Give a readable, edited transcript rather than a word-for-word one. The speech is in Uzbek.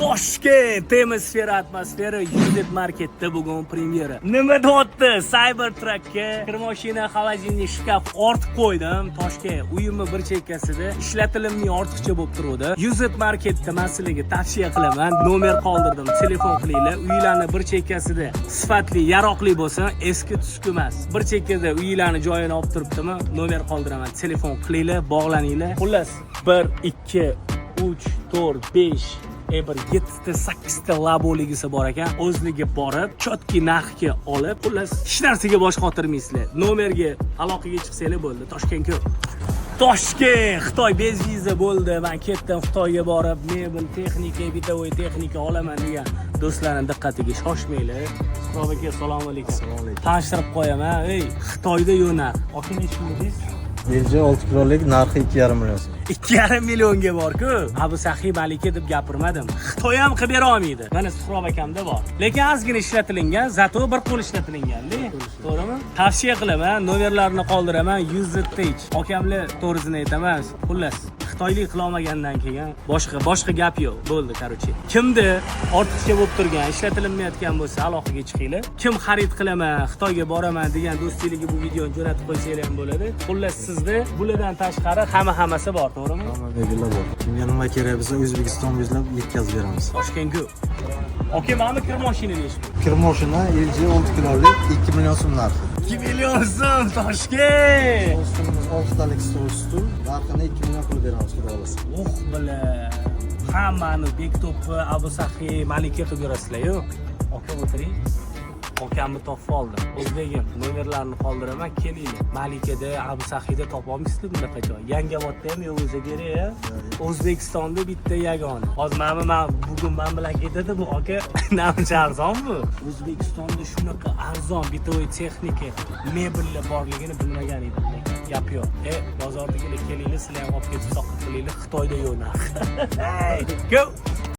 Toshkent Temsfera atmosfera Yuzet marketda bugun premyera. Nima deyapti? Cybertruckga kir mashina, xolodilnik, shkaf ortib qo'ydim. Toshkent uyimni bir chekkasida ishlatilimning ortiqcha bo'lib turuvdi. Yuzet marketda men sizlarga tavsiya qilaman. Nomer qoldirdim. Telefon qilinglar. Uylarning bir chekkasida sifatli, yaroqli bo'lsin, eski tuski emas. Bir chekkada uylarning joyini olib turibdimi? Nomer qoldiraman. Telefon qilinglar, bog'laninglar. Xullas 1 2 3 4 5 bir 7-8 ta laboligisi bor ekan. O'zligiga borib, chotki narxga olib, xullas hech narsaga bosh qotirmaysizlar. Nomerga aloqaga chiqsanglar bo'ldi. Toshkent ko'p. Toshkent, Xitoy bez viza bo'ldi. Men ketdim Xitoyga borib, mebel, texnika, bitovoy texnika olaman degan do'stlarning diqqatiga shoshmanglar. Surob aka, assalomu alaykum. Assalomu alaykum. Tanishtirib qo'yaman. Xitoyda yo'naq. Aka nechta dedingiz? LG 6 kilolik narxi 2,5 million. 2,5 millionga bor-ku. Abu Sahiy Malika deb gapirmadim. Xitoy ham qilib bera olmaydi. Mana Surob akamda bor. Lekin ozgina ishlatilingan, zato bir qo'l ishlatilingan-da. To'g'rimi? Tavsiya qilaman, nomerlarini qoldiraman. 100 Akamlar to'g'risini aytaman. Xullas, xitoylik qila olmagandan keyin boshqa gap yo'q. Bo'ldi, qarochi. Kimda ortiqcha bo'lib turgan, ishlatilinmayotgan bo'lsa, aloqaga chiqinglar. Kim xarid qilaman, Xitoyga boraman degan do'stingizga bu videoni jo'natib qo'ysanglar ham bo'ladi. Xullas, sizda bulardan tashqari hammasi bor, to'g'rimi? Hamma belgilar bor. Kimga nima kerak bo'lsa, O'zbekiston bo'ylab yetkazib beramiz. Toshkentga. Okay, mana kir mashina nechta? Kir mashina LG 6 kilolik 2 million so'm narxi. 2 million so'm Toshkent. Stolimiz 6 talik stul, narxini 2 million qilib beramiz, xudo xolasa. Bila. Hammani Bekto'pi, Abu Sahiy, Malika qilib berasizlar-ku. Aka o'tiring. Okamni topib oldim. O'zbegim nomerlarini qoldiraman, kelinglar. Malikada, Abu Sahiyda topa olmaysizlar bunaqa joy. Yangiobodda ham yo'q o'zi kerak-a. O'zbekistonda bitta yagona. Hozir bugun men bilan ketadi bu aka. Namcha arzon bu. O'zbekistonda shunaqa arzon bitovoy texnika, mebellar borligini bilmagan edim. Gap yo'q. Bozordagilar kelinglar, sizlar ham olib ketib soqit qilinglar. Xitoyda yo'q narx. Go!